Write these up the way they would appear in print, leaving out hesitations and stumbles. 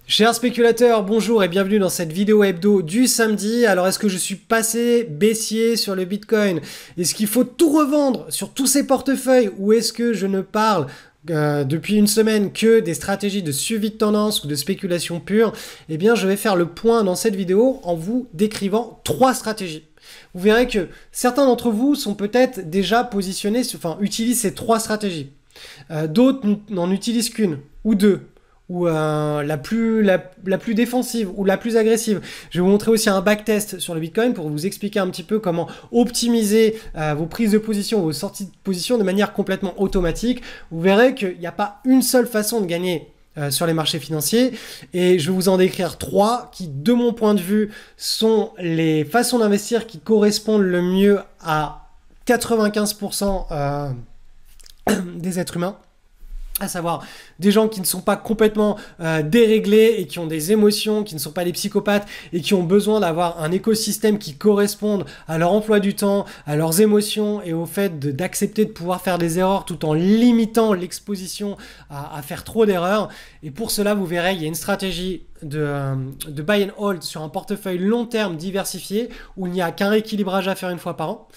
Chers spéculateurs, bonjour et bienvenue dans cette vidéo hebdo du samedi. Alors est-ce que je suis passé baissier sur le Bitcoin? Est-ce qu'il faut tout revendre sur tous ces portefeuilles ou est-ce que je ne parle depuis une semaine que des stratégies de suivi de tendance ou de spéculation pure? Eh bien je vais faire le point dans cette vidéo en vous décrivant 3 stratégies. Vous verrez que certains d'entre vous sont peut-être déjà positionnés, utilisent ces 3 stratégies. D'autres n'en utilisent qu'une ou deux, ou la plus défensive ou la plus agressive. Je vais vous montrer aussi un backtest sur le Bitcoin pour vous expliquer un petit peu comment optimiser vos prises de position, vos sorties de position de manière complètement automatique. Vous verrez qu'il n'y a pas une seule façon de gagner sur les marchés financiers et je vais vous en décrire 3 qui, de mon point de vue, sont les façons d'investir qui correspondent le mieux à 95% des êtres humains. À savoir des gens qui ne sont pas complètement déréglés et qui ont des émotions, qui ne sont pas des psychopathes et qui ont besoin d'avoir un écosystème qui corresponde à leur emploi du temps, à leurs émotions et au fait d'accepter de pouvoir faire des erreurs tout en limitant l'exposition à faire trop d'erreurs. Et pour cela, vous verrez, il y a une stratégie de buy and hold sur un portefeuille long terme diversifié où il n'y a qu'un rééquilibrage à faire une fois par an.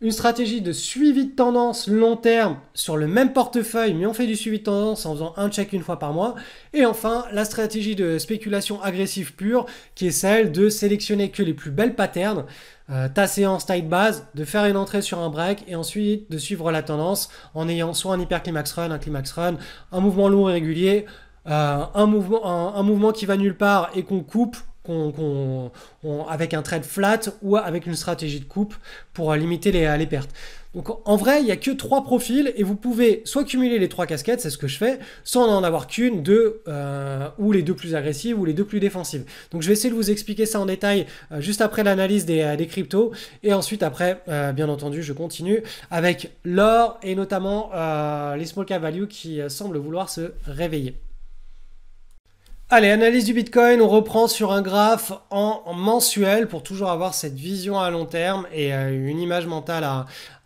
Une stratégie de suivi de tendance long terme sur le même portefeuille, mais on fait du suivi de tendance en faisant un check une fois par mois. Et enfin, la stratégie de spéculation agressive pure, qui est celle de sélectionner que les plus belles patterns, ta séance taille de base, de faire une entrée sur un break et ensuite de suivre la tendance en ayant soit un hyperclimax run, un climax run, un mouvement long et régulier, un mouvement qui va nulle part et qu'on coupe, avec un trade flat ou avec une stratégie de coupe pour limiter les pertes. Donc en vrai, il n'y a que 3 profils et vous pouvez soit cumuler les 3 casquettes, c'est ce que je fais, soit n'en avoir qu'une, ou les 2 plus agressives ou les 2 plus défensives. Donc je vais essayer de vous expliquer ça en détail juste après l'analyse des cryptos et ensuite après, bien entendu, je continue avec l'or et notamment les small cap value qui semblent vouloir se réveiller. Allez, analyse du Bitcoin, on reprend sur un graphe en mensuel pour toujours avoir cette vision à long terme et une image mentale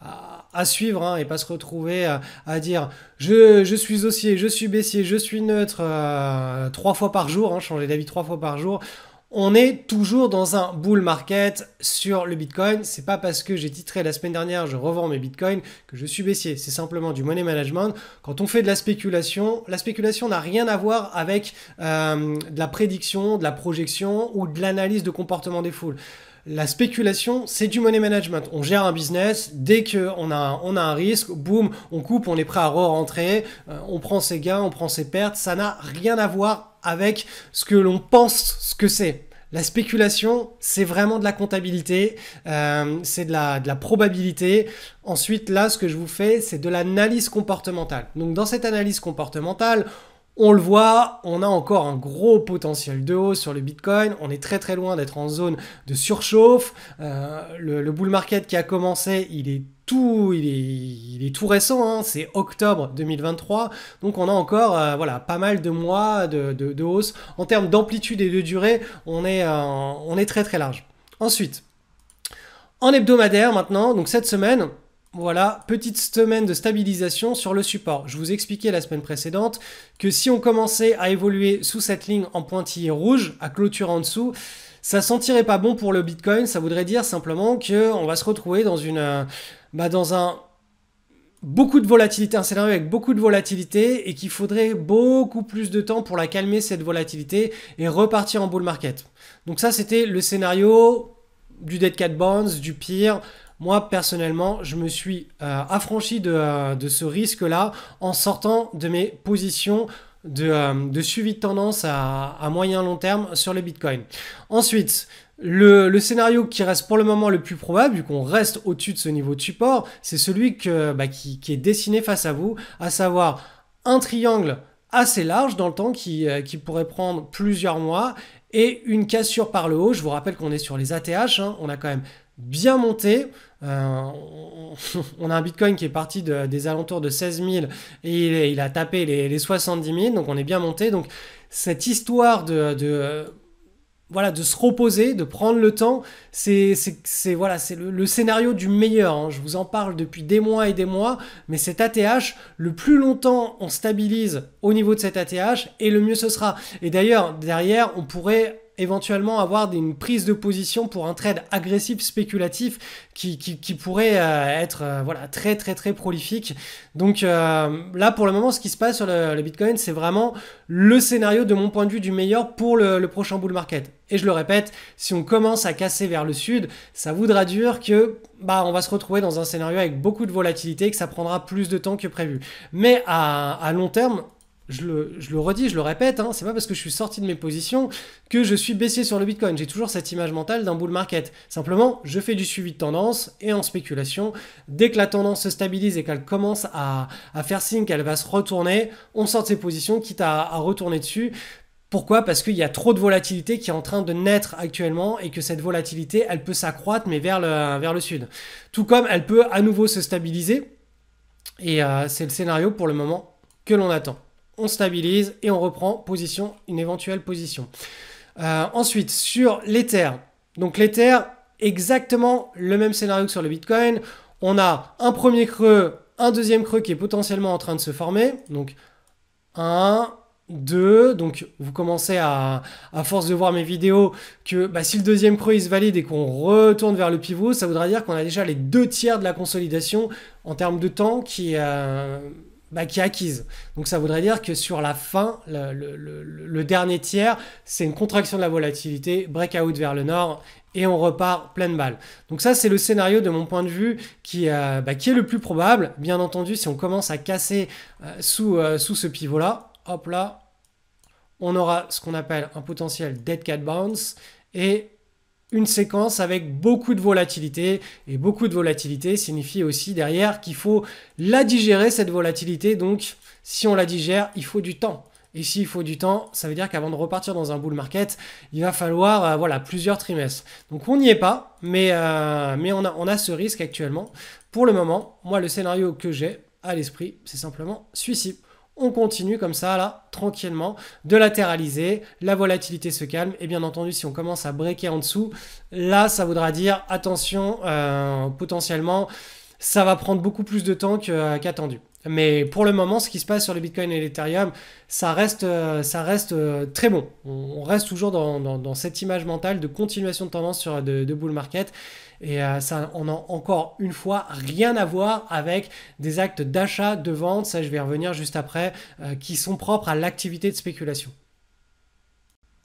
à suivre et pas se retrouver à dire je suis haussier, je suis baissier, je suis neutre 3 fois par jour, changer d'avis 3 fois par jour. On est toujours dans un bull market sur le Bitcoin. C'est pas parce que j'ai titré la semaine dernière je revends mes Bitcoins que je suis baissier. C'est simplement du money management. Quand on fait de la spéculation n'a rien à voir avec de la prédiction, de la projection ou de l'analyse de comportement des foules. La spéculation, c'est du money management. On gère un business, dès qu'on a un risque, boum, on coupe, on est prêt à re-rentrer, on prend ses gains, on prend ses pertes. Ça n'a rien à voir avec ce que l'on pense ce que c'est. La spéculation, c'est vraiment de la comptabilité, c'est de la probabilité. Ensuite, là, ce que je vous fais, c'est de l'analyse comportementale. Donc, dans cette analyse comportementale, on le voit, on a encore un gros potentiel de hausse sur le Bitcoin. On est très très loin d'être en zone de surchauffe. Le bull market qui a commencé, il est tout récent, c'est octobre 2023. Donc on a encore pas mal de mois de hausse. En termes d'amplitude et de durée, on est très très large. Ensuite, en hebdomadaire maintenant, donc cette semaine, voilà, petite semaine de stabilisation sur le support. Je vous expliquais la semaine précédente que si on commençait à évoluer sous cette ligne en pointillé rouge, à clôture en dessous, ça sentirait pas bon pour le Bitcoin. Ça voudrait dire simplement qu'on va se retrouver dans beaucoup de volatilité, un scénario avec beaucoup de volatilité et qu'il faudrait beaucoup plus de temps pour la calmer cette volatilité et repartir en bull market. Donc ça, c'était le scénario du Dead Cat Bounce, du pire. Moi, personnellement, je me suis affranchi de ce risque-là en sortant de mes positions de suivi de tendance à moyen long terme sur le Bitcoin. Ensuite, le scénario qui reste pour le moment le plus probable, vu qu'on reste au-dessus de ce niveau de support, c'est celui qui est dessiné face à vous, à savoir un triangle assez large dans le temps qui pourrait prendre plusieurs mois et une cassure par le haut. Je vous rappelle qu'on est sur les ATH, on a quand même bien monté. On a un Bitcoin qui est parti des alentours de 16 000 et il a tapé les 70 000, donc on est bien monté. Donc cette histoire voilà, de se reposer, de prendre le temps. Voilà, c'est le scénario du meilleur, hein. Je vous en parle depuis des mois et des mois, mais cet ATH, le plus longtemps on stabilise au niveau de cet ATH, et le mieux ce sera. Et d'ailleurs, derrière, on pourrait éventuellement avoir une prise de position pour un trade agressif spéculatif qui pourrait être voilà, très très très prolifique. Donc là pour le moment ce qui se passe sur le Bitcoin, c'est vraiment le scénario de mon point de vue du meilleur pour le prochain bull market. Et je le répète, si on commence à casser vers le sud, ça voudra dire que on va se retrouver dans un scénario avec beaucoup de volatilité et que ça prendra plus de temps que prévu. Mais à long terme, je le redis, je le répète, hein, c'est pas parce que je suis sorti de mes positions que je suis baissier sur le Bitcoin. J'ai toujours cette image mentale d'un bull market. Simplement, je fais du suivi de tendance et en spéculation, dès que la tendance se stabilise et qu'elle commence à faire signe qu'elle va se retourner, on sort de ses positions, quitte à retourner dessus. Pourquoi? Parce qu'il y a trop de volatilité qui est en train de naître actuellement et que cette volatilité, elle peut s'accroître mais vers le sud. Tout comme elle peut à nouveau se stabiliser et c'est le scénario pour le moment que l'on attend. On stabilise et on reprend une éventuelle position. Ensuite, sur l'Ether. Donc l'Ether, exactement le même scénario que sur le Bitcoin. On a un premier creux, un deuxième creux qui est potentiellement en train de se former. Donc 1, 2, donc vous commencez à force de voir mes vidéos que si le deuxième creux il se valide et qu'on retourne vers le pivot, ça voudra dire qu'on a déjà les 2/3 de la consolidation en termes de temps qui est acquise. Donc ça voudrait dire que sur la fin, le dernier tiers, c'est une contraction de la volatilité, breakout vers le nord et on repart pleine balle. Donc ça c'est le scénario de mon point de vue qui est le plus probable. Bien entendu, si on commence à casser sous ce pivot là, hop là, on aura ce qu'on appelle un potentiel dead cat bounce et une séquence avec beaucoup de volatilité. Et beaucoup de volatilité signifie aussi derrière qu'il faut la digérer, cette volatilité. Donc, si on la digère, il faut du temps. Et s'il faut du temps, ça veut dire qu'avant de repartir dans un bull market, il va falloir plusieurs trimestres. Donc, on n'y est pas, mais on a ce risque actuellement. Pour le moment, moi, le scénario que j'ai à l'esprit, c'est simplement celui-ci. On continue comme ça, là, tranquillement, de latéraliser, la volatilité se calme, et bien entendu, si on commence à breaker en dessous, là, ça voudra dire, attention, potentiellement, ça va prendre beaucoup plus de temps qu'attendu. Mais pour le moment, ce qui se passe sur le Bitcoin et l'Ethereum, ça reste très bon. On reste toujours dans cette image mentale de continuation de tendance sur de bull market. Et ça, on n'a encore une fois rien à voir avec des actes d'achat, de vente, ça je vais y revenir juste après, qui sont propres à l'activité de spéculation.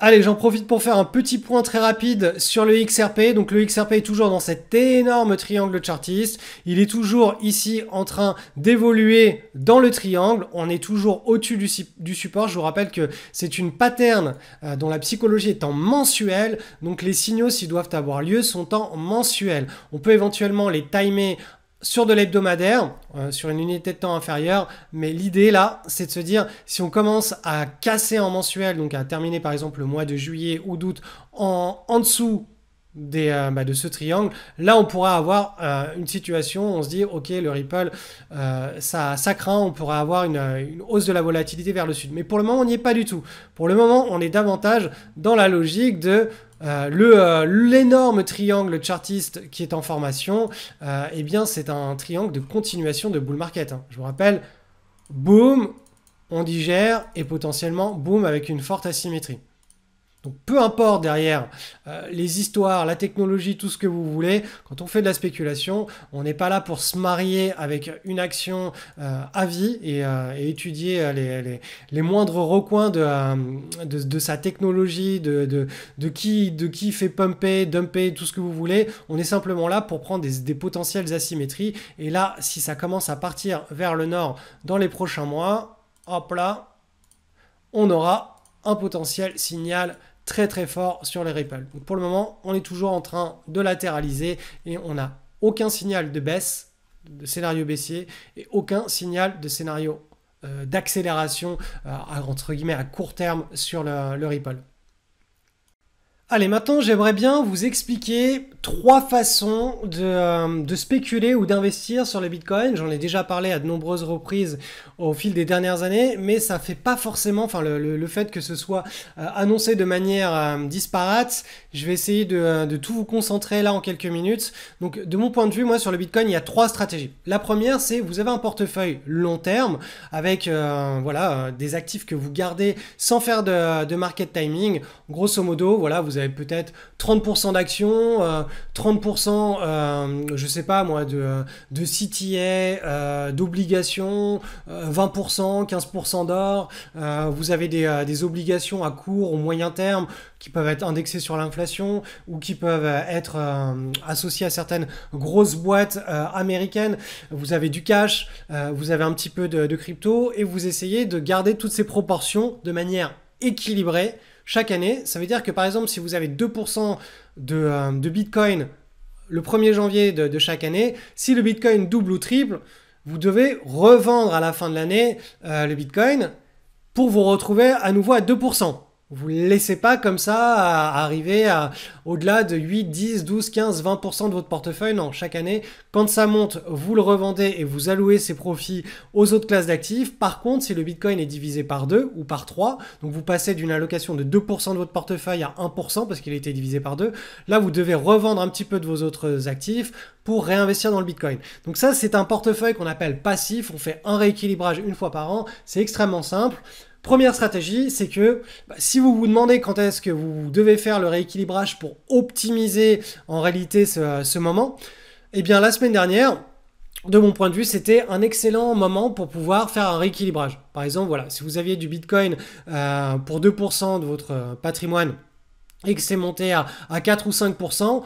Allez, j'en profite pour faire un petit point très rapide sur le XRP. Donc le XRP est toujours dans cet énorme triangle chartiste. Il est toujours ici en train d'évoluer dans le triangle. On est toujours au-dessus du support. Je vous rappelle que c'est une pattern dont la psychologie est en mensuel. Donc les signaux, s'ils doivent avoir lieu, sont en mensuel. On peut éventuellement les timer sur de l'hebdomadaire, sur une unité de temps inférieure, mais l'idée là, c'est de se dire, si on commence à casser en mensuel, donc à terminer par exemple le mois de juillet ou d'août en dessous de ce triangle, là on pourra avoir une situation où on se dit, ok, le Ripple, ça craint, on pourra avoir une hausse de la volatilité vers le sud. Mais pour le moment, on n'y est pas du tout. Pour le moment, on est davantage dans la logique de l'énorme triangle chartiste qui est en formation, eh bien c'est un triangle de continuation de bull market. Je vous rappelle, boom, on digère et potentiellement boom avec une forte asymétrie. Donc peu importe derrière les histoires, la technologie, tout ce que vous voulez, quand on fait de la spéculation, on n'est pas là pour se marier avec une action à vie et étudier les moindres recoins de sa technologie, de qui fait pumper, dumper, tout ce que vous voulez. On est simplement là pour prendre des potentielles asymétries. Et là, si ça commence à partir vers le nord dans les prochains mois, hop là, on aura un potentiel signal très très fort sur les Ripple. Donc pour le moment, on est toujours en train de latéraliser et on n'a aucun signal de baisse, de scénario baissier et aucun signal de scénario d'accélération entre guillemets à court terme sur le Ripple. Allez, maintenant j'aimerais bien vous expliquer trois façons de spéculer ou d'investir sur le Bitcoin. J'en ai déjà parlé à de nombreuses reprises au fil des dernières années, mais ça fait pas forcément, enfin le fait que ce soit annoncé de manière disparate, je vais essayer de tout vous concentrer là en quelques minutes. Donc de mon point de vue, moi sur le Bitcoin, il y a trois stratégies. La première, c'est vous avez un portefeuille long terme avec voilà, des actifs que vous gardez sans faire de market timing. Grosso modo, voilà, vous avez peut-être 30% d'actions, 30%, je sais pas moi, de CTA, d'obligations, 20%, 15% d'or. Vous avez des obligations à court ou moyen terme qui peuvent être indexées sur l'inflation ou qui peuvent être associées à certaines grosses boîtes américaines. Vous avez du cash, vous avez un petit peu de crypto et vous essayez de garder toutes ces proportions de manière équilibrée chaque année. Ça veut dire que par exemple, si vous avez 2% de Bitcoin le 1er janvier de chaque année, si le Bitcoin double ou triple, vous devez revendre à la fin de l'année le Bitcoin pour vous retrouver à nouveau à 2%. Vous ne laissez pas comme ça arriver au-delà de 8, 10, 12, 15, 20% de votre portefeuille. Non, chaque année, quand ça monte, vous le revendez et vous allouez ces profits aux autres classes d'actifs. Par contre, si le Bitcoin est divisé par 2 ou par 3, donc vous passez d'une allocation de 2% de votre portefeuille à 1% parce qu'il a été divisé par 2, là, vous devez revendre un petit peu de vos autres actifs pour réinvestir dans le Bitcoin. Donc ça, c'est un portefeuille qu'on appelle passif. On fait un rééquilibrage une fois par an. C'est extrêmement simple. Première stratégie, c'est que si vous vous demandez quand est-ce que vous devez faire le rééquilibrage pour optimiser en réalité ce moment, eh bien la semaine dernière, de mon point de vue, c'était un excellent moment pour pouvoir faire un rééquilibrage. Par exemple, voilà, si vous aviez du Bitcoin pour 2% de votre patrimoine et que c'est monté à 4 ou 5%,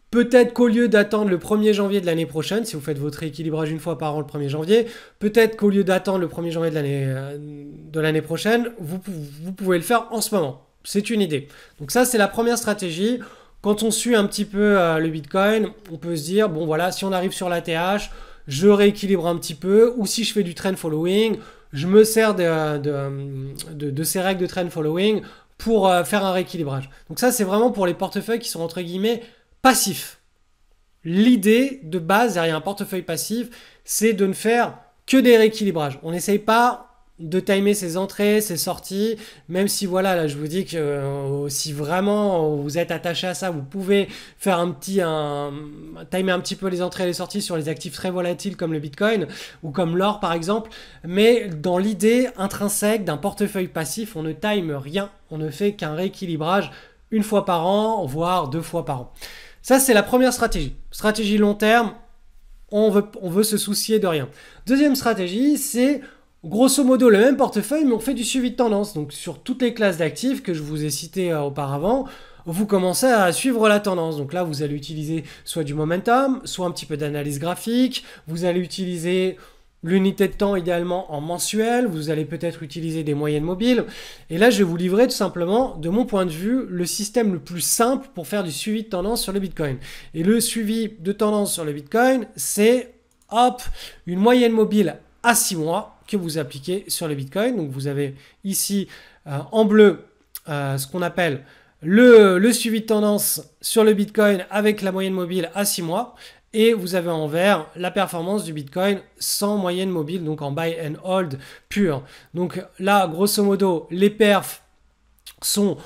peut-être qu'au lieu d'attendre le 1er janvier de l'année prochaine, si vous faites votre rééquilibrage une fois par an le 1er janvier, peut-être qu'au lieu d'attendre le 1er janvier de l'année prochaine, vous pouvez le faire en ce moment. C'est une idée. Donc ça, c'est la première stratégie. Quand on suit un petit peu le Bitcoin, on peut se dire, bon voilà, si on arrive sur la TH, je rééquilibre un petit peu, ou si je fais du trend following, je me sers de ces règles de trend following pour faire un rééquilibrage. Donc ça, c'est vraiment pour les portefeuilles qui sont entre guillemets passif. L'idée de base derrière un portefeuille passif, c'est de ne faire que des rééquilibrages. On n'essaye pas de timer ses entrées, ses sorties, même si voilà, là je vous dis que si vraiment vous êtes attaché à ça, vous pouvez faire timer un petit peu les entrées et les sorties sur les actifs très volatiles comme le Bitcoin ou comme l'or par exemple, mais dans l'idée intrinsèque d'un portefeuille passif, on ne time rien, on ne fait qu'un rééquilibrage une fois par an, voire 2 fois par an. Ça, c'est la première stratégie. Stratégie long terme, on veut se soucier de rien. Deuxième stratégie, c'est grosso modo le même portefeuille, mais on fait du suivi de tendance. Donc sur toutes les classes d'actifs que je vous ai citées auparavant, vous commencez à suivre la tendance. Donc là, vous allez utiliser soit du momentum, soit un petit peu d'analyse graphique. Vous allez utiliser l'unité de temps idéalement en mensuel, vous allez peut-être utiliser des moyennes mobiles. Et là, je vais vous livrer tout simplement, de mon point de vue, le système le plus simple pour faire du suivi de tendance sur le Bitcoin. Et le suivi de tendance sur le Bitcoin, c'est hop, une moyenne mobile à 6 mois que vous appliquez sur le Bitcoin. Donc vous avez ici en bleu ce qu'on appelle le suivi de tendance sur le Bitcoin avec la moyenne mobile à 6 mois. Et vous avez en vert la performance du Bitcoin sans moyenne mobile, donc en buy and hold pur. Donc là, grosso modo, les perfs sont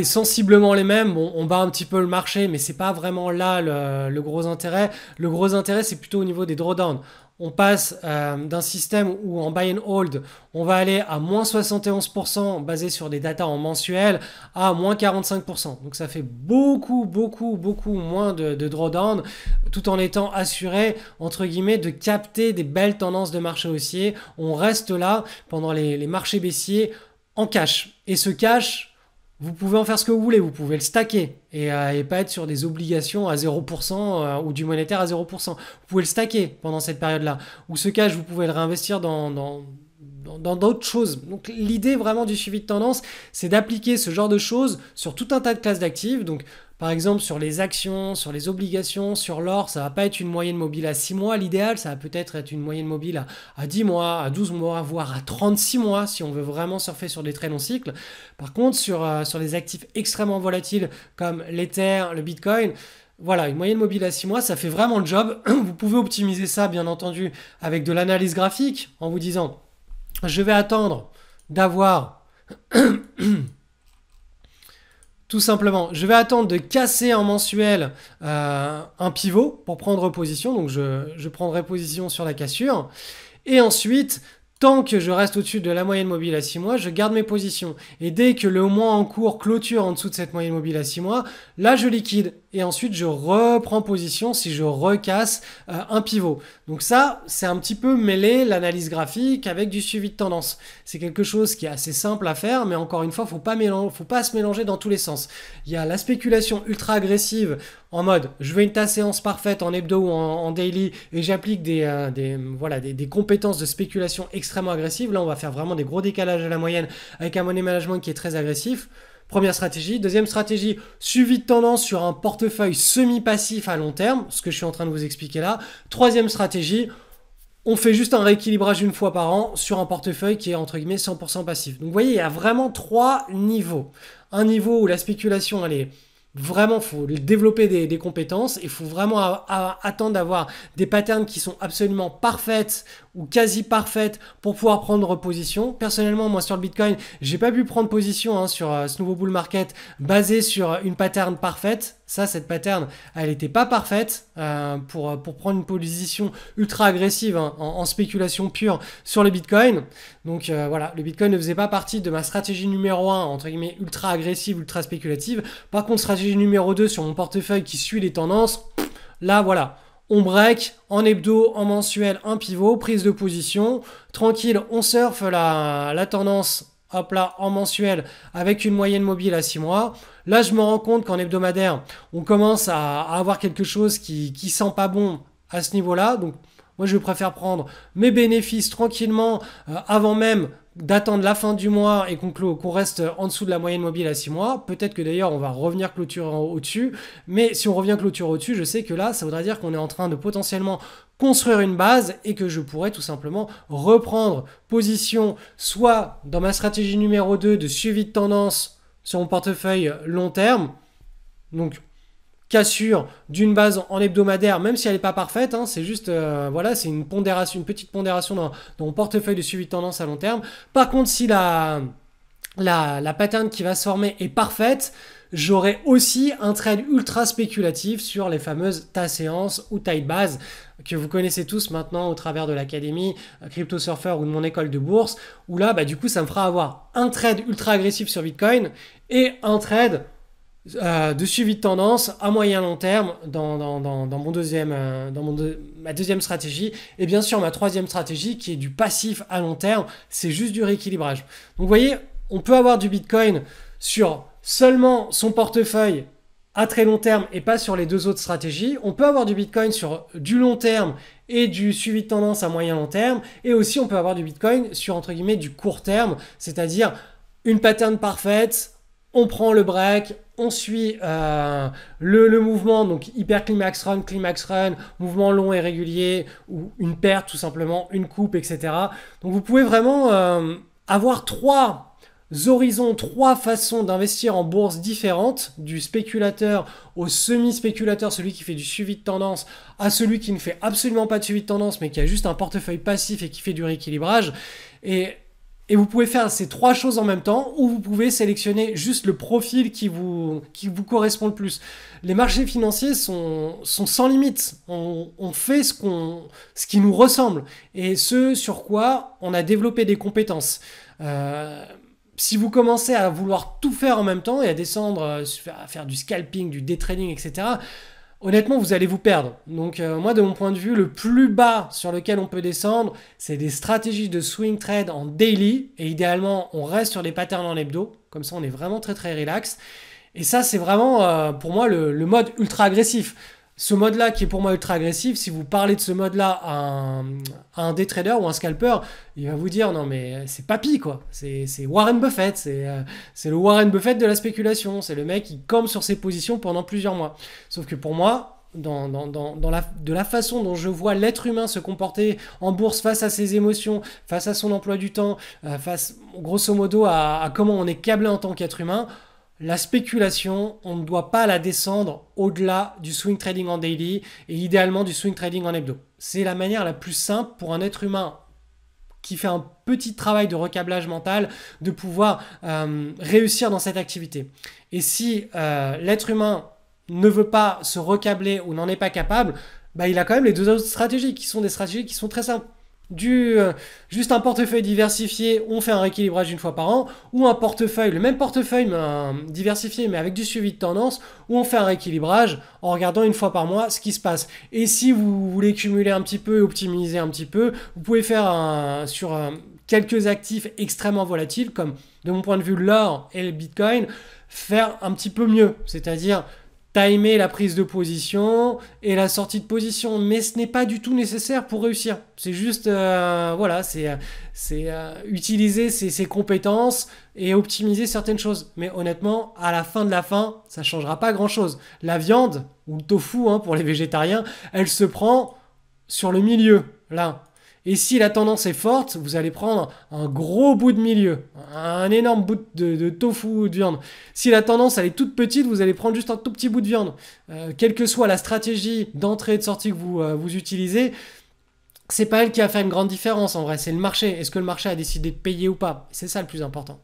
sensiblement les mêmes. Bon, on bat un petit peu le marché, mais c'est pas vraiment là le gros intérêt. Le gros intérêt, c'est plutôt au niveau des drawdowns. On passe d'un système où en buy and hold, on va aller à moins 71% basé sur des datas en mensuel à moins 45%. Donc ça fait beaucoup moins de drawdown tout en étant assuré, entre guillemets, de capter des belles tendances de marché haussier. On reste là pendant les marchés baissiers en cash. Et ce cash, vous pouvez en faire ce que vous voulez, vous pouvez le stacker et pas être sur des obligations à 0% ou du monétaire à 0%. Vous pouvez le stacker pendant cette période-là. Ou ce cash, vous pouvez le réinvestir dans dans d'autres choses. Donc l'idée vraiment du suivi de tendance, c'est d'appliquer ce genre de choses sur tout un tas de classes d'actifs. Donc par exemple, sur les actions, sur les obligations, sur l'or, ça va pas être une moyenne mobile à 6 mois. L'idéal, ça va peut-être être une moyenne mobile à 10 mois, à 12 mois, voire à 36 mois si on veut vraiment surfer sur des très longs cycles. Par contre, sur les actifs extrêmement volatiles comme l'Ether, le Bitcoin, voilà, une moyenne mobile à 6 mois, ça fait vraiment le job. Vous pouvez optimiser ça, bien entendu, avec de l'analyse graphique en vous disant, je vais attendre d'avoir... Tout simplement, je vais attendre de casser en mensuel un pivot pour prendre position. Donc, je prendrai position sur la cassure. Et ensuite, tant que je reste au-dessus de la moyenne mobile à 6 mois, je garde mes positions. Et dès que le mois en cours clôture en dessous de cette moyenne mobile à 6 mois, là, je liquide. Et ensuite, je reprends position si je recasse un pivot. Donc ça, c'est un petit peu mêler l'analyse graphique avec du suivi de tendance. C'est quelque chose qui est assez simple à faire, mais encore une fois, faut pas se mélanger dans tous les sens. Il y a la spéculation ultra agressive en mode je veux une tasse séance parfaite en hebdo ou en daily et j'applique des compétences de spéculation extrêmement agressives. Là, on va faire vraiment des gros décalages à la moyenne avec un money management qui est très agressif. Première stratégie. Deuxième stratégie, suivi de tendance sur un portefeuille semi-passif à long terme, ce que je suis en train de vous expliquer là. Troisième stratégie, on fait juste un rééquilibrage une fois par an sur un portefeuille qui est entre guillemets 100% passif. Donc vous voyez, il y a vraiment 3 niveaux. Un niveau où la spéculation, elle est vraiment, faut développer des compétences. Il faut vraiment attendre d'avoir des patterns qui sont absolument parfaites ou quasi parfaites pour pouvoir prendre position. Personnellement, moi sur le Bitcoin, j'ai pas pu prendre position sur ce nouveau bull market basé sur une pattern parfaite. Cette pattern, elle n'était pas parfaite pour prendre une position ultra agressive en spéculation pure sur le Bitcoin. Donc voilà, le Bitcoin ne faisait pas partie de ma stratégie numéro 1, entre guillemets, ultra agressive, ultra spéculative. Par contre, stratégie numéro 2 sur mon portefeuille qui suit les tendances, là voilà. On break en hebdo, en mensuel, un pivot, prise de position. Tranquille, on surfe la tendance, hop là, en mensuel avec une moyenne mobile à 6 mois. Là, je me rends compte qu'en hebdomadaire, on commence à avoir quelque chose qui sent pas bon à ce niveau-là. Donc, moi, je préfère prendre mes bénéfices tranquillement avant même d'attendre la fin du mois et qu'on reste en dessous de la moyenne mobile à 6 mois. Peut-être que d'ailleurs, on va revenir clôturer au-dessus. Mais si on revient clôturer au-dessus, je sais que là, ça voudra dire qu'on est en train de potentiellement construire une base et que je pourrais tout simplement reprendre position soit dans ma stratégie numéro 2 de suivi de tendance sur mon portefeuille long terme. Donc, cassure d'une base en hebdomadaire, même si elle n'est pas parfaite, c'est juste, voilà, c'est une petite pondération dans mon portefeuille de suivi de tendance à long terme. Par contre, si la pattern qui va se former est parfaite, j'aurai aussi un trade ultra spéculatif sur les fameuses tas séances ou taille base que vous connaissez tous maintenant au travers de l'académie Crypto Surfer ou de mon école de bourse, où là, du coup, ça me fera avoir un trade ultra agressif sur Bitcoin et un trade de suivi de tendance à moyen long terme dans ma deuxième stratégie. Et bien sûr, ma troisième stratégie qui est du passif à long terme, c'est juste du rééquilibrage. Donc vous voyez, on peut avoir du Bitcoin sur seulement son portefeuille à très long terme et pas sur les deux autres stratégies. On peut avoir du Bitcoin sur du long terme et du suivi de tendance à moyen long terme. Et aussi, on peut avoir du Bitcoin sur, entre guillemets, du court terme, c'est-à-dire une pattern parfaite, on prend le break, on suit le mouvement, donc hyper climax run, mouvement long et régulier, ou une perte tout simplement, une coupe, etc. Donc vous pouvez vraiment avoir 3 horizons, 3 façons d'investir en bourse différentes, du spéculateur au semi-spéculateur, celui qui fait du suivi de tendance, à celui qui ne fait absolument pas de suivi de tendance, mais qui a juste un portefeuille passif et qui fait du rééquilibrage. Et vous pouvez faire ces 3 choses en même temps, ou vous pouvez sélectionner juste le profil qui vous correspond le plus. Les marchés financiers sont sans limite. On fait ce qui nous ressemble et ce sur quoi on a développé des compétences. Si vous commencez à vouloir tout faire en même temps et à descendre, à faire du scalping, du day trading, etc., honnêtement, vous allez vous perdre. Donc moi, de mon point de vue, le plus bas sur lequel on peut descendre, c'est des stratégies de swing trade en daily. Et idéalement, on reste sur des patterns en hebdo. Comme ça, on est vraiment très très relax. Et ça, c'est vraiment pour moi le mode ultra agressif. Ce mode-là qui est pour moi ultra agressif, si vous parlez de ce mode-là à un day trader ou un scalper, il va vous dire non mais c'est papy quoi, c'est Warren Buffett, c'est le Warren Buffett de la spéculation, c'est le mec qui campe sur ses positions pendant plusieurs mois. Sauf que pour moi, de la façon dont je vois l'être humain se comporter en bourse face à ses émotions, face à son emploi du temps, face grosso modo à comment on est câblé en tant qu'être humain, la spéculation, on ne doit pas la descendre au-delà du swing trading en daily et idéalement du swing trading en hebdo. C'est la manière la plus simple pour un être humain qui fait un petit travail de recablage mental de pouvoir réussir dans cette activité. Et si l'être humain ne veut pas se recabler ou n'en est pas capable, bah, il a quand même les deux autres stratégies qui sont des stratégies qui sont très simples. Juste un portefeuille diversifié, on fait un rééquilibrage une fois par an, ou un portefeuille, le même portefeuille mais diversifié mais avec du suivi de tendance, où on fait un rééquilibrage en regardant une fois par mois ce qui se passe. Et si vous voulez cumuler un petit peu et optimiser un petit peu, vous pouvez faire sur quelques actifs extrêmement volatiles comme de mon point de vue l'or et le Bitcoin, faire un petit peu mieux, c'est-à-dire timer la prise de position et la sortie de position, mais ce n'est pas du tout nécessaire pour réussir. C'est juste, voilà, c'est utiliser ses compétences et optimiser certaines choses. Mais honnêtement, à la fin de la fin, ça ne changera pas grand-chose. La viande, ou le tofu pour les végétariens, elle se prend sur le milieu, là. Et si la tendance est forte, vous allez prendre un gros bout de milieu, un énorme bout de tofu ou de viande. Si la tendance elle est toute petite, vous allez prendre juste un tout petit bout de viande. Quelle que soit la stratégie d'entrée et de sortie que vous utilisez, c'est pas elle qui va faire une grande différence en vrai, c'est le marché. Est-ce que le marché a décidé de payer ou pas? C'est ça le plus important.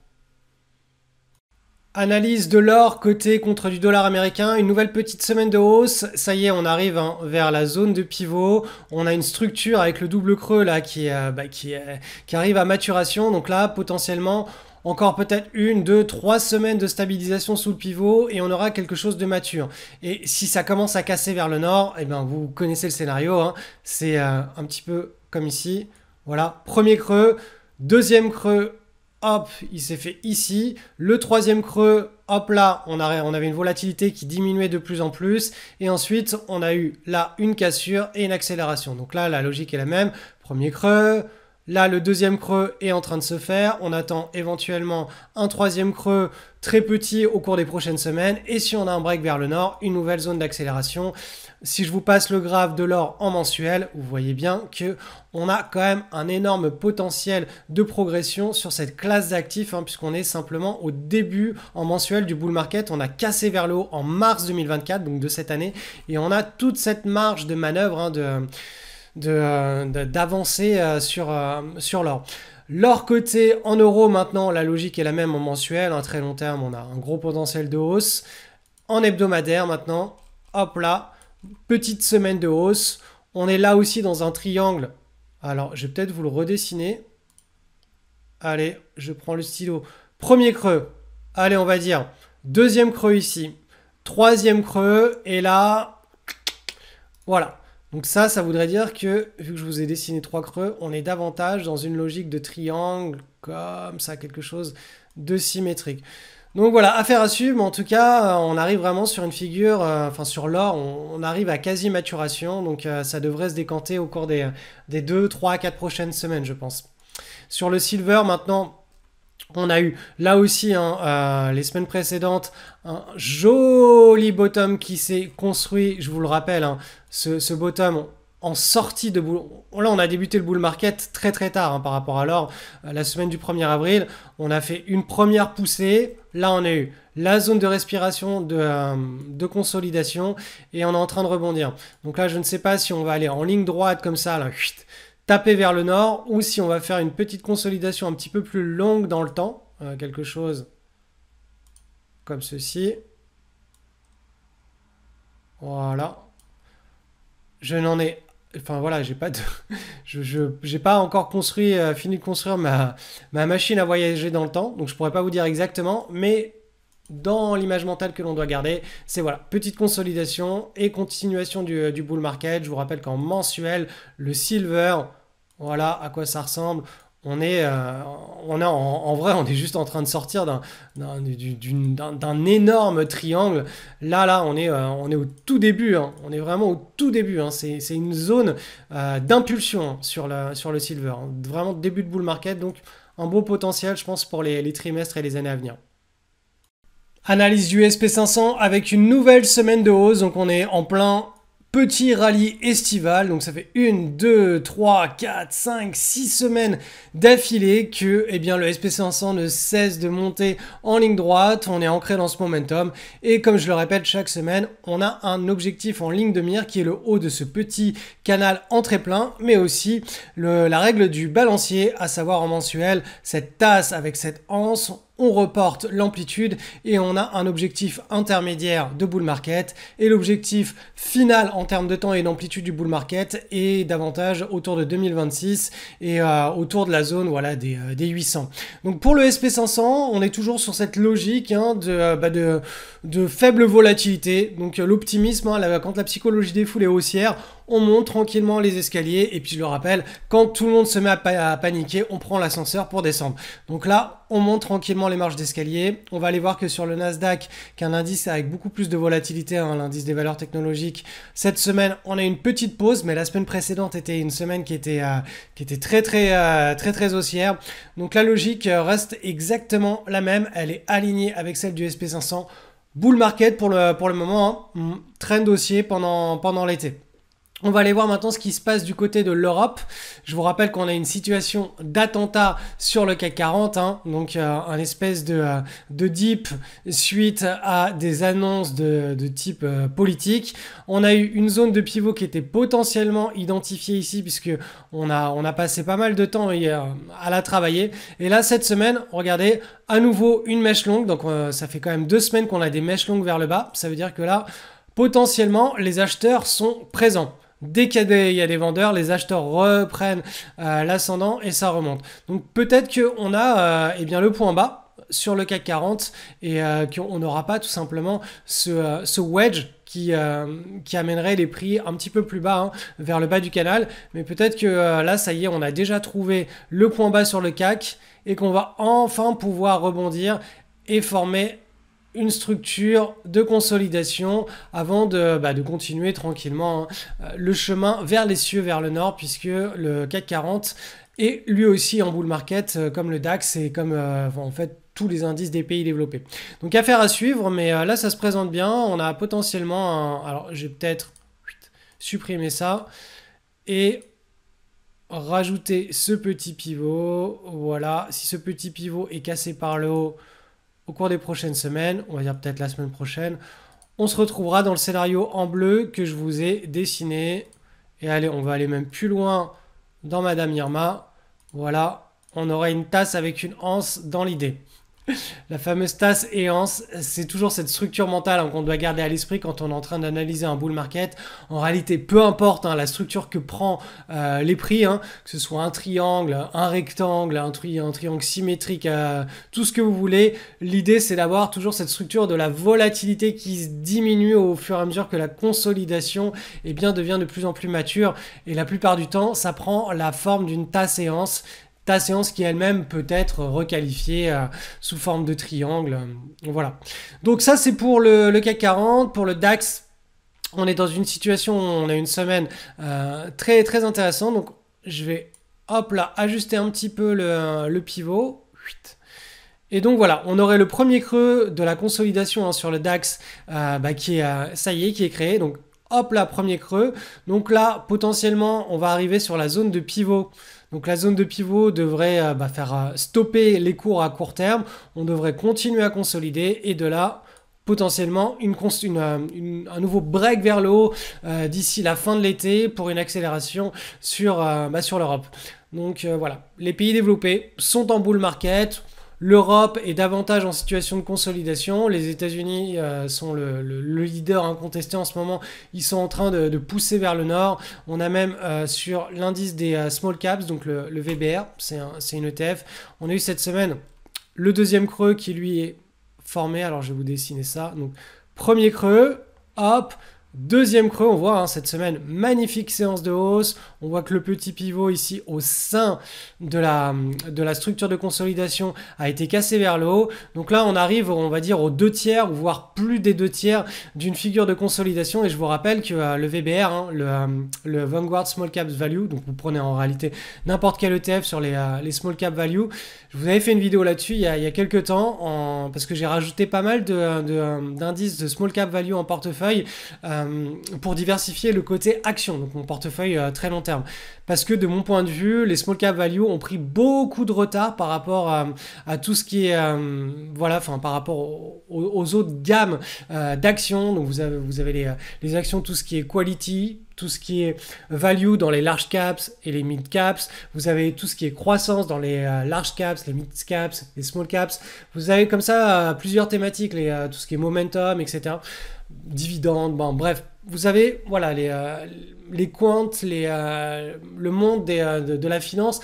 Analyse de l'or coté contre du dollar américain, une nouvelle petite semaine de hausse, ça y est on arrive vers la zone de pivot, on a une structure avec le double creux là qui arrive à maturation, donc là potentiellement encore peut-être 1, 2, 3 semaines de stabilisation sous le pivot et on aura quelque chose de mature. Et si ça commence à casser vers le nord, eh bien vous connaissez le scénario, c'est un petit peu comme ici, voilà, premier creux, deuxième creux, hop, il s'est fait ici. Le troisième creux, hop là, on avait une volatilité qui diminuait de plus en plus. Et ensuite, on a eu là une cassure et une accélération. Donc là, la logique est la même. Premier creux. Là, le deuxième creux est en train de se faire. On attend éventuellement un troisième creux très petit au cours des prochaines semaines. Et si on a un break vers le nord, une nouvelle zone d'accélération. Si je vous passe le graphe de l'or en mensuel, vous voyez bien qu'on a quand même un énorme potentiel de progression sur cette classe d'actifs, puisqu'on est simplement au début en mensuel du bull market. On a cassé vers le haut en mars 2024, donc de cette année, et on a toute cette marge de manœuvre d'avancer sur l'or. L'or coté en euros maintenant, la logique est la même en mensuel, à très long terme, on a un gros potentiel de hausse. En hebdomadaire maintenant, hop là, petite semaine de hausse. On est là aussi dans un triangle. Alors, je vais peut-être vous le redessiner. Allez, je prends le stylo. Premier creux. Allez, on va dire. Deuxième creux ici. Troisième creux. Et là, voilà. Donc ça voudrait dire que, vu que je vous ai dessiné 3 creux, on est davantage dans une logique de triangle, comme ça, quelque chose de symétrique. Donc voilà, affaire à suivre, mais en tout cas, on arrive vraiment sur une figure, sur l'or, on arrive à quasi maturation, donc ça devrait se décanter au cours des 2, 3, 4 prochaines semaines, je pense. Sur le silver, maintenant, on a eu là aussi, les semaines précédentes, un joli bottom qui s'est construit, je vous le rappelle, ce bottom en sortie de bull. Là, on a débuté le bull market très très tard par rapport à l'or. La semaine du 1er avril, on a fait une première poussée. Là, on a eu la zone de respiration, de consolidation et on est en train de rebondir. Donc là, je ne sais pas si on va aller en ligne droite comme ça, là, taper vers le nord ou si on va faire une petite consolidation un petit peu plus longue dans le temps. Quelque chose comme ceci. Voilà. Je n'en ai... Enfin voilà, j'ai pas de... j'ai pas encore fini de construire ma machine à voyager dans le temps, donc je pourrais pas vous dire exactement, mais dans l'image mentale que l'on doit garder, c'est voilà, petite consolidation et continuation du bull market. Je vous rappelle qu'en mensuel, le silver, voilà à quoi ça ressemble. En vrai, on est juste en train de sortir d'un énorme triangle. Là, on est au tout début, hein. On est vraiment au tout début, hein. C'est une zone d'impulsion, hein, sur le silver, hein. Vraiment début de bull market, donc un beau potentiel, je pense, pour les trimestres et les années à venir. Analyse du SP500 avec une nouvelle semaine de hausse, donc on est en plein petit rallye estival, donc ça fait 1, 2, 3, 4, 5, 6 semaines d'affilée que eh bien, le SP500 ne cesse de monter en ligne droite, on est ancré dans ce momentum et comme je le répète chaque semaine, on a un objectif en ligne de mire qui est le haut de ce petit canal entrée plein, mais aussi la règle du balancier, à savoir en mensuel, cette tasse avec cette anse. On reporte l'amplitude et on a un objectif intermédiaire de bull market et l'objectif final en termes de temps et d'amplitude du bull market est davantage autour de 2026 et autour de la zone voilà, des 800. Donc pour le SP500, on est toujours sur cette logique, hein, de faible volatilité. Donc l'optimisme, hein, quand la psychologie des foules est haussière, on monte tranquillement les escaliers et puis je le rappelle, quand tout le monde se met à paniquer, on prend l'ascenseur pour descendre. Donc là, on monte tranquillement les marches d'escalier. On va aller voir que sur le Nasdaq, qui est un indice avec beaucoup plus de volatilité, hein, l'indice des valeurs technologiques, cette semaine, on a une petite pause, mais la semaine précédente était une semaine qui était très haussière. Donc la logique reste exactement la même. Elle est alignée avec celle du SP500. Bull market pour le moment, hein, trend haussier pendant l'été. On va aller voir maintenant ce qui se passe du côté de l'Europe. Je vous rappelle qu'on a une situation d'attentat sur le CAC 40, hein, donc un espèce de dip suite à des annonces de type politique. On a eu une zone de pivot qui était potentiellement identifiée ici puisque on a passé pas mal de temps à la travailler. Et là, cette semaine, regardez, à nouveau une mèche longue. Donc ça fait quand même 2 semaines qu'on a des mèches longues vers le bas. Ça veut dire que là, potentiellement, les acheteurs sont présents. Dès qu'il y a des vendeurs, les acheteurs reprennent l'ascendant et ça remonte. Donc peut-être qu'on a eh bien, le point bas sur le CAC 40 et qu'on n'aura pas tout simplement ce wedge qui amènerait les prix un petit peu plus bas, hein, vers le bas du canal. Mais peut-être que là, ça y est, on a déjà trouvé le point bas sur le CAC et qu'on va enfin pouvoir rebondir et former une structure de consolidation avant de continuer tranquillement, hein, le chemin vers les cieux, vers le nord, puisque le CAC 40 est lui aussi en bull market, comme le DAX et comme en fait tous les indices des pays développés. Donc affaire à suivre, mais là ça se présente bien. On a potentiellement alors j'ai peut-être supprimé ça et rajouter ce petit pivot. Voilà, si ce petit pivot est cassé par le haut au cours des prochaines semaines, on va dire peut-être la semaine prochaine, on se retrouvera dans le scénario en bleu que je vous ai dessiné. Et allez, on va aller même plus loin dans Madame Irma. Voilà, on aurait une tasse avec une anse dans l'idée. La fameuse tasse et anse, c'est toujours cette structure mentale, hein, qu'on doit garder à l'esprit quand on est en train d'analyser un bull market. En réalité, peu importe, hein, la structure que prend les prix, hein, que ce soit un triangle, un rectangle, un triangle symétrique, tout ce que vous voulez. L'idée, c'est d'avoir toujours cette structure de la volatilité qui se diminue au fur et à mesure que la consolidation devient de plus en plus mature. Et la plupart du temps, ça prend la forme d'une tasse et anse. Ta séance qui elle-même peut être requalifiée sous forme de triangle. Voilà. Donc ça, c'est pour le CAC 40. Pour le DAX, on est dans une situation où on a une semaine très intéressante. Donc je vais, hop là, ajuster un petit peu le pivot. Et donc voilà, on aurait le premier creux de la consolidation, hein, sur le DAX qui est créé. Donc hop là, premier creux. Donc là, potentiellement, on va arriver sur la zone de pivot. Donc la zone de pivot devrait faire stopper les cours à court terme. On devrait continuer à consolider et de là, potentiellement, un nouveau break vers le haut d'ici la fin de l'été pour une accélération sur l'Europe. Donc voilà, les pays développés sont en bull market. L'Europe est davantage en situation de consolidation. Les États-Unis sont le leader incontesté en ce moment. Ils sont en train de pousser vers le nord. On a même sur l'indice des small caps, donc le VBR, c'est une ETF. On a eu cette semaine le deuxième creux qui lui est formé. Alors je vais vous dessiner ça. Donc premier creux, hop, Deuxième creux, on voit cette semaine, magnifique séance de hausse. On voit que le petit pivot ici au sein de la structure de consolidation a été cassé vers le haut. Donc là, on arrive, on va dire, aux 2/3, ou voire plus des 2/3 d'une figure de consolidation. Et je vous rappelle que le VBR, le Vanguard Small Cap Value, donc vous prenez en réalité n'importe quel ETF sur les Small Cap Value. Je vous avais fait une vidéo là-dessus il y a quelques temps, parce que j'ai rajouté pas mal d'indices de Small Cap Value en portefeuille, pour diversifier le côté action, donc mon portefeuille très long terme. Parce que de mon point de vue, les small cap value ont pris beaucoup de retard par rapport à tout ce qui est, par rapport aux autres gammes d'actions. Donc vous avez les actions, tout ce qui est quality, tout ce qui est value dans les large caps et les mid caps. Vous avez tout ce qui est croissance dans les large caps, les mid caps, les small caps. Vous avez comme ça plusieurs thématiques, tout ce qui est momentum, etc. Dividendes, bon, bref, vous avez les quants, le monde de la finance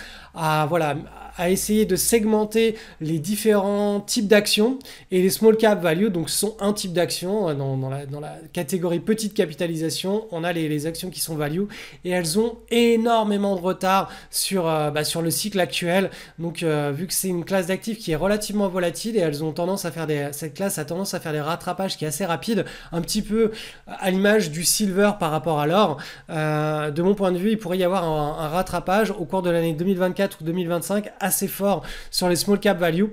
à essayer de segmenter les différents types d'actions, et les small cap value donc sont un type d'action. Dans la catégorie petite capitalisation, on a les actions qui sont value, et elles ont énormément de retard sur le cycle actuel. Donc vu que c'est une classe d'actifs qui est relativement volatile, et elles ont tendance à faire cette classe a tendance à faire des rattrapages qui est assez rapide, un petit peu à l'image du silver par rapport à l'or. De mon point de vue, il pourrait y avoir un rattrapage au cours de l'année 2024 ou 2025 assez fort sur les small cap value,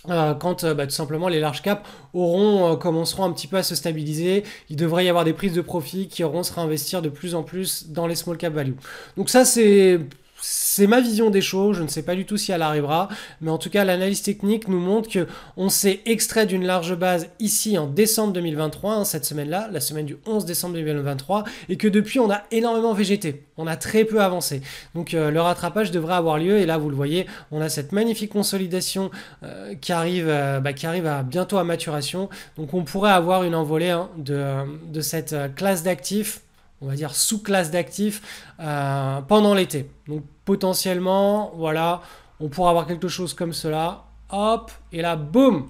quand tout simplement les large caps commenceront un petit peu à se stabiliser. Il devrait y avoir des prises de profit qui auront se réinvestir de plus en plus dans les small cap value. Donc ça, c'est ma vision des choses. Je ne sais pas du tout si elle arrivera, mais en tout cas l'analyse technique nous montre que on s'est extrait d'une large base ici en décembre 2023, cette semaine-là, la semaine du 11 décembre 2023, et que depuis on a énormément végété, on a très peu avancé. Donc le rattrapage devrait avoir lieu, et là vous le voyez, on a cette magnifique consolidation qui arrive à bientôt à maturation. Donc on pourrait avoir une envolée de cette classe d'actifs, on va dire sous-classe d'actifs, pendant l'été. Donc potentiellement, voilà, on pourra avoir quelque chose comme cela. Hop, et là, boum.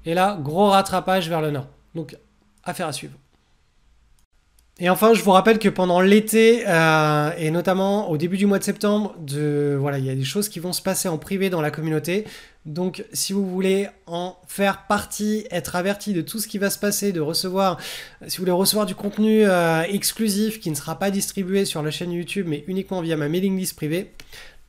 Et là, gros rattrapage vers le nord. Donc, affaire à suivre. Et enfin, je vous rappelle que pendant l'été, et notamment au début du mois de septembre, il y a des choses qui vont se passer en privé dans la communauté. Donc, si vous voulez en faire partie, être averti de tout ce qui va se passer, si vous voulez recevoir du contenu exclusif qui ne sera pas distribué sur la chaîne YouTube, mais uniquement via ma mailing list privée,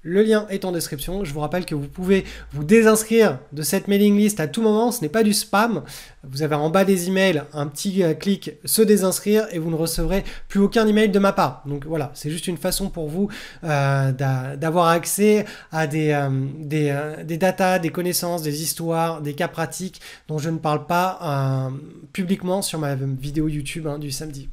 le lien est en description. Je vous rappelle que vous pouvez vous désinscrire de cette mailing list à tout moment. Ce n'est pas du spam. Vous avez en bas des emails un petit clic se désinscrire, et vous ne recevrez plus aucun email de ma part. Donc voilà, c'est juste une façon pour vous d'avoir accès à des datas, des connaissances, des histoires, des cas pratiques dont je ne parle pas publiquement sur ma vidéo YouTube du samedi.